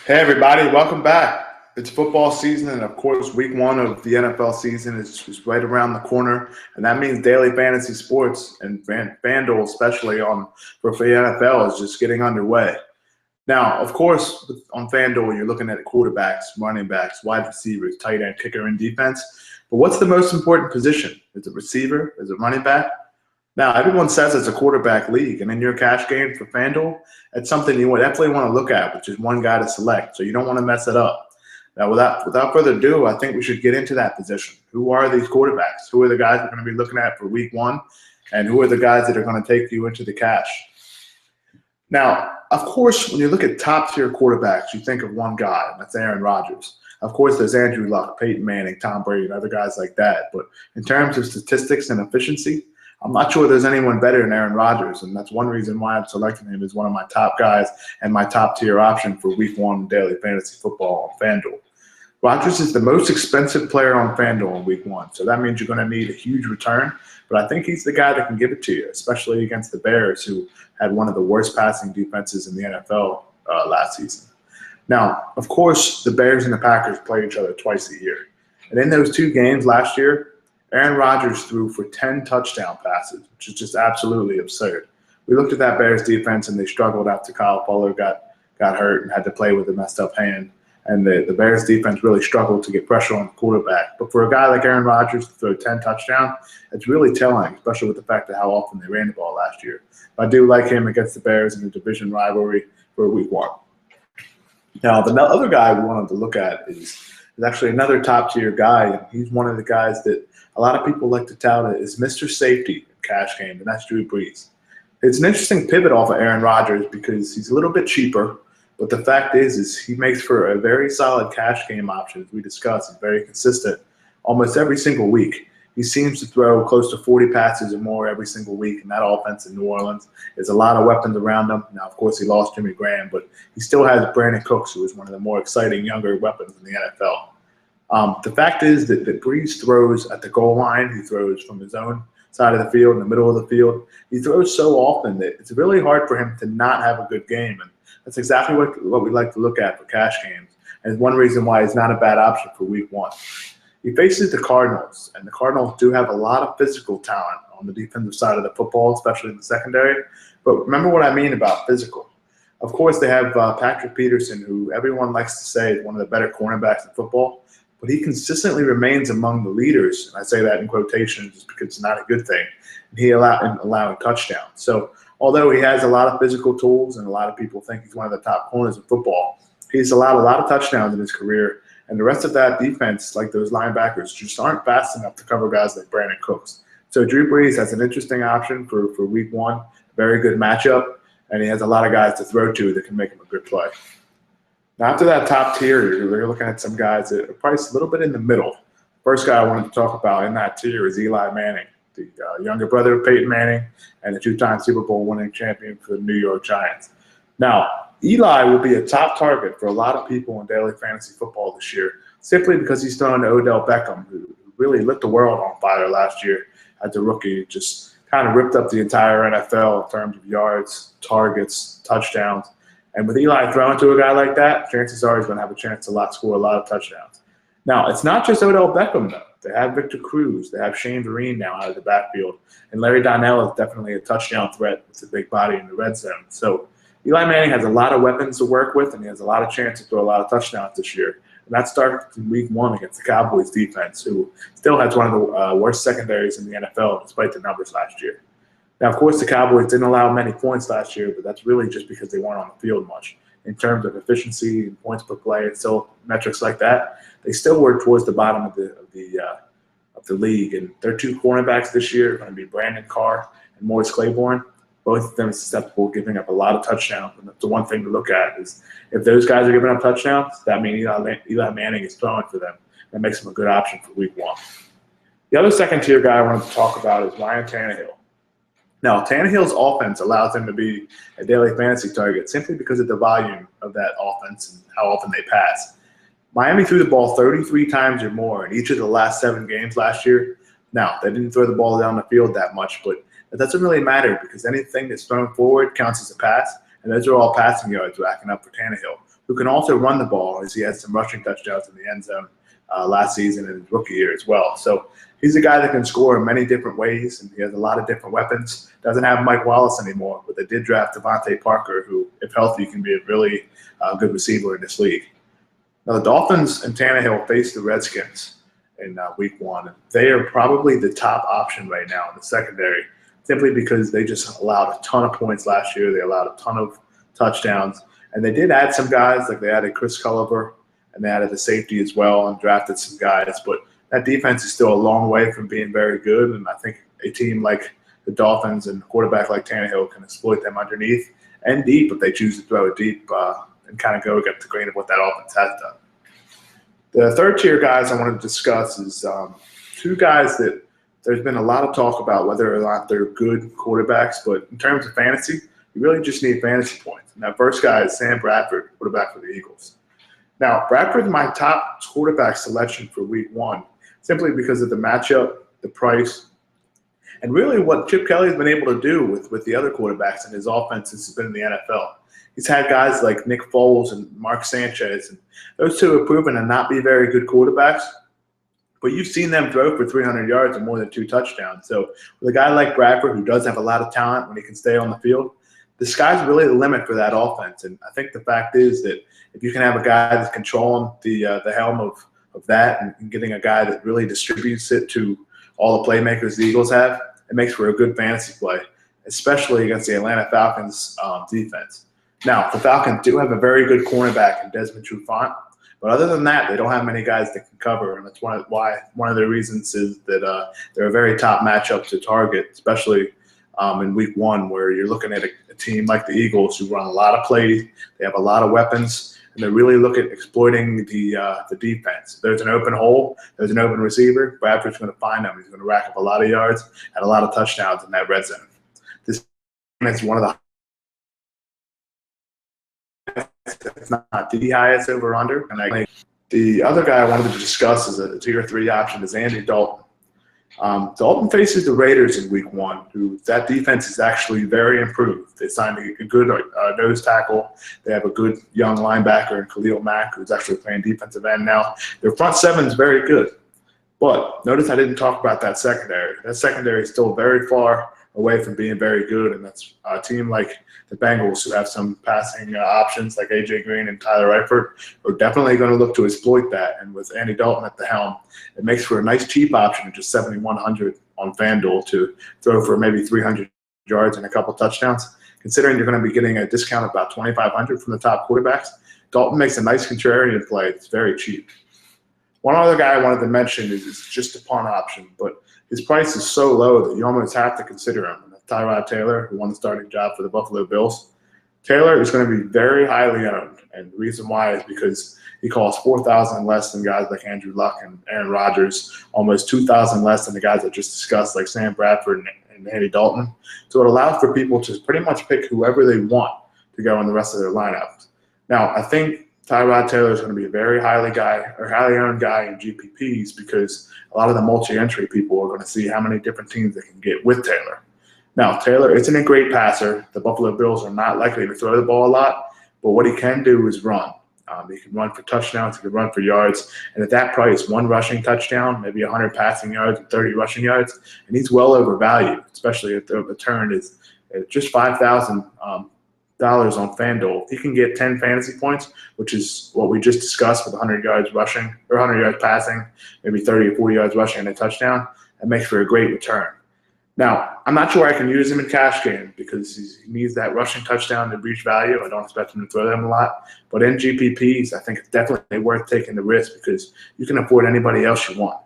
Hey everybody, welcome back. It's football season, and of course, week one of the NFL season is right around the corner, and that means daily fantasy sports and FanDuel, especially for the NFL, is just getting underway. Now, of course, on FanDuel, you're looking at quarterbacks, running backs, wide receivers, tight end, kicker, and defense. But what's the most important position? Is it receiver? Is it running back? Now, everyone says it's a quarterback league, and in your cash game for FanDuel, it's something you definitely want to look at, which is one guy to select, so you don't want to mess it up. Now, without further ado, I think we should get into that position. Who are these quarterbacks? Who are the guys we're going to be looking at for week one, and who are the guys that are going to take you into the cash? Now, of course, when you look at top-tier quarterbacks, you think of one guy, and that's Aaron Rodgers. Of course, there's Andrew Luck, Peyton Manning, Tom Brady, and other guys like that. But in terms of statistics and efficiency, I'm not sure there's anyone better than Aaron Rodgers, and that's one reason why I'm selecting him as one of my top guys and my top-tier option for week one daily fantasy football on FanDuel. Rodgers is the most expensive player on FanDuel in week one, so that means you're going to need a huge return, but I think he's the guy that can give it to you, especially against the Bears, who had one of the worst passing defenses in the NFL last season. Now, of course, the Bears and the Packers play each other twice a year, and in those two games last year, Aaron Rodgers threw for 10 touchdown passes, which is just absolutely absurd. We looked at that Bears defense, and they struggled after Kyle Fuller got hurt and had to play with a messed up hand. And the Bears defense really struggled to get pressure on the quarterback. But for a guy like Aaron Rodgers to throw 10 touchdowns, it's really telling, especially with the fact of how often they ran the ball last year. I do like him against the Bears in the division rivalry for week one. Now, the other guy we wanted to look at is actually another top-tier guy, and he's one of the guys that a lot of people like to tout it as Mr. Safety in cash game, and that's Drew Brees. It's an interesting pivot off of Aaron Rodgers because he's a little bit cheaper, but the fact is he makes for a very solid cash game option, as we discussed. He's very consistent almost every single week. He seems to throw close to 40 passes or more every single week, and that offense in New Orleans is a lot of weapons around him. Now, of course, he lost Jimmy Graham, but he still has Brandon Cooks, who is one of the more exciting younger weapons in the NFL. The fact is that Brees throws at the goal line. He throws from his own side of the field, in the middle of the field. He throws so often that it's really hard for him to not have a good game, and that's exactly what we like to look at for cash games, and one reason why he's not a bad option for week one. He faces the Cardinals, and the Cardinals do have a lot of physical talent on the defensive side of the football, especially in the secondary. But remember what I mean about physical. Of course, they have Patrick Peterson, who everyone likes to say is one of the better cornerbacks in football, but he consistently remains among the leaders, and I say that in quotations just because it's not a good thing, and he allowing touchdowns. So although he has a lot of physical tools and a lot of people think he's one of the top corners in football, he's allowed a lot of touchdowns in his career, and the rest of that defense, like those linebackers, just aren't fast enough to cover guys like Brandon Cooks. So Drew Brees has an interesting option for week one, very good matchup, and he has a lot of guys to throw to that can make him a good play. Now, after that top tier, we're looking at some guys that are priced a little bit in the middle. First guy I wanted to talk about in that tier is Eli Manning, the younger brother of Peyton Manning and the two-time Super Bowl winning champion for the New York Giants. Now, Eli will be a top target for a lot of people in daily fantasy football this year, simply because he's throwing to Odell Beckham, who really lit the world on fire last year as a rookie, just kind of ripped up the entire NFL in terms of yards, targets, touchdowns. And with Eli throwing to a guy like that, chances are he's going to have a chance to score a lot of touchdowns. Now, it's not just Odell Beckham, though. They have Victor Cruz. They have Shane Vereen now out of the backfield. And Larry Donnell is definitely a touchdown threat with a big body in the red zone. So Eli Manning has a lot of weapons to work with, and he has a lot of chance to throw a lot of touchdowns this year. And that starts in week one against the Cowboys defense, who still has one of the worst secondaries in the NFL despite the numbers last year. Now, of course, the Cowboys didn't allow many points last year, but that's really just because they weren't on the field much. In terms of efficiency and points per play and still metrics like that, they still were towards the bottom of the league. And their two cornerbacks this year are going to be Brandon Carr and Morris Claiborne. Both of them are susceptible to giving up a lot of touchdowns. And that's the one thing to look at is if those guys are giving up touchdowns, that means Eli Manning is throwing for them. That makes him a good option for week one. The other second-tier guy I wanted to talk about is Ryan Tannehill. Now, Tannehill's offense allows him to be a daily fantasy target simply because of the volume of that offense and how often they pass. Miami threw the ball 33 times or more in each of the last 7 games last year. Now, they didn't throw the ball down the field that much, but it doesn't really matter because anything that's thrown forward counts as a pass, and those are all passing yards racking up for Tannehill. who can also run the ball, as he had some rushing touchdowns in the end zone last season in his rookie year as well. So he's a guy that can score in many different ways, and he has a lot of different weapons. Doesn't have Mike Wallace anymore, but they did draft Devontae Parker, who, if healthy, can be a really good receiver in this league. Now, the Dolphins and Tannehill face the Redskins in week 1. They are probably the top option right now in the secondary, simply because they just allowed a ton of points last year. They allowed a ton of touchdowns. And they did add some guys, like they added Chris Culliver, and they added the safety as well and drafted some guys. But that defense is still a long way from being very good. And I think a team like the Dolphins and a quarterback like Tannehill can exploit them underneath and deep if they choose to throw it deep and kind of go against the grain of what that offense has done. The third tier guys I want to discuss is two guys that there's been a lot of talk about whether or not they're good quarterbacks, but in terms of fantasy, you really just need fantasy points. And that first guy is Sam Bradford, quarterback for the Eagles. Now, Bradford's my top quarterback selection for week 1, simply because of the matchup, the price, and really what Chip Kelly's been able to do with the other quarterbacks in his offense since he's been in the NFL. He's had guys like Nick Foles and Mark Sanchez, and those two have proven to not be very good quarterbacks, but you've seen them throw for 300 yards and more than 2 touchdowns. So with a guy like Bradford, who does have a lot of talent when he can stay on the field, the sky's really the limit for that offense. And I think the fact is that if you can have a guy that's controlling the helm of that and getting a guy that really distributes it to all the playmakers the Eagles have, it makes for a good fantasy play, especially against the Atlanta Falcons defense. Now, the Falcons do have a very good cornerback in Desmond Trufant, but other than that, they don't have many guys that can cover, and that's one of the reasons is that they're a very top matchup to target, especially in week 1, where you're looking at a team like the Eagles who run a lot of plays, they have a lot of weapons, and they really look at exploiting the defense. If there's an open hole, there's an open receiver, Bradford's going to find them. He's going to rack up a lot of yards and a lot of touchdowns in that red zone. This is one of the it's not the highest over under. And the other guy I wanted to discuss as a tier 3 option is Andy Dalton. Dalton faces the Raiders in week 1, who that defense is actually very improved. They signed a good nose tackle. They have a good young linebacker in Khalil Mack, who's actually playing defensive end now. Their front 7 is very good. But notice I didn't talk about that secondary. That secondary is still very far away from being very good, and that's a team like the Bengals, who have some passing options like A.J. Green and Tyler Eifert, are definitely going to look to exploit that. And with Andy Dalton at the helm, it makes for a nice cheap option of just $7,100 on FanDuel to throw for maybe 300 yards and a couple touchdowns. Considering you're going to be getting a discount of about $2,500 from the top quarterbacks, Dalton makes a nice contrarian play. It's very cheap. One other guy I wanted to mention is just a punt option, but his price is so low that you almost have to consider him. Tyrod Taylor, who won the starting job for the Buffalo Bills. Taylor is going to be very highly owned, and the reason why is because he costs $4,000 less than guys like Andrew Luck and Aaron Rodgers, almost $2,000 less than the guys I just discussed, like Sam Bradford and Andy Dalton. So it allows for people to pretty much pick whoever they want to go in the rest of their lineups. Now, I think Tyrod Taylor is going to be a very highly owned guy in GPPs because a lot of the multi-entry people are going to see how many different teams they can get with Taylor. Now, Taylor isn't a great passer. The Buffalo Bills are not likely to throw the ball a lot, but what he can do is run. He can run for touchdowns, he can run for yards, and at that price, 1 rushing touchdown, maybe 100 passing yards and 30 rushing yards, and he's well overvalued, especially if the return is just $5,000 on FanDuel. He can get 10 fantasy points, which is what we just discussed with 100 yards rushing or 100 yards passing, maybe 30 or 40 yards rushing and a touchdown. That makes for a great return. Now, I'm not sure I can use him in cash game because he needs that rushing touchdown to reach value. I don't expect him to throw them a lot. But in GPPs, I think it's definitely worth taking the risk because you can afford anybody else you want.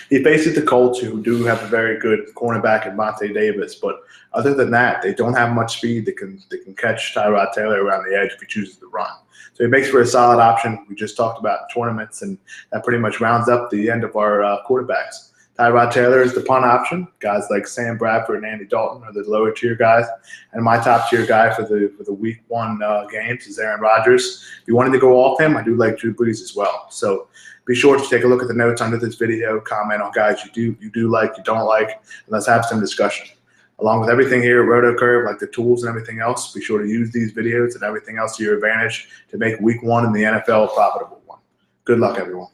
He faces the Colts, who do have a very good cornerback in Vontae Davis. But other than that, they don't have much speed that can catch Tyrod Taylor around the edge if he chooses to run. So it makes for a solid option. We just talked about tournaments, and that pretty much rounds up the end of our quarterbacks. Tyrod Taylor is the punt option. Guys like Sam Bradford and Andy Dalton are the lower tier guys. And my top tier guy for the week 1 games is Aaron Rodgers. If you wanted to go off him, I do like Drew Brees as well. So be sure to take a look at the notes under this video, comment on guys you do like, you don't like, and let's have some discussion. Along with everything here at RotoCurve, like the tools and everything else, be sure to use these videos and everything else to your advantage to make week 1 in the NFL a profitable one. Good luck, everyone.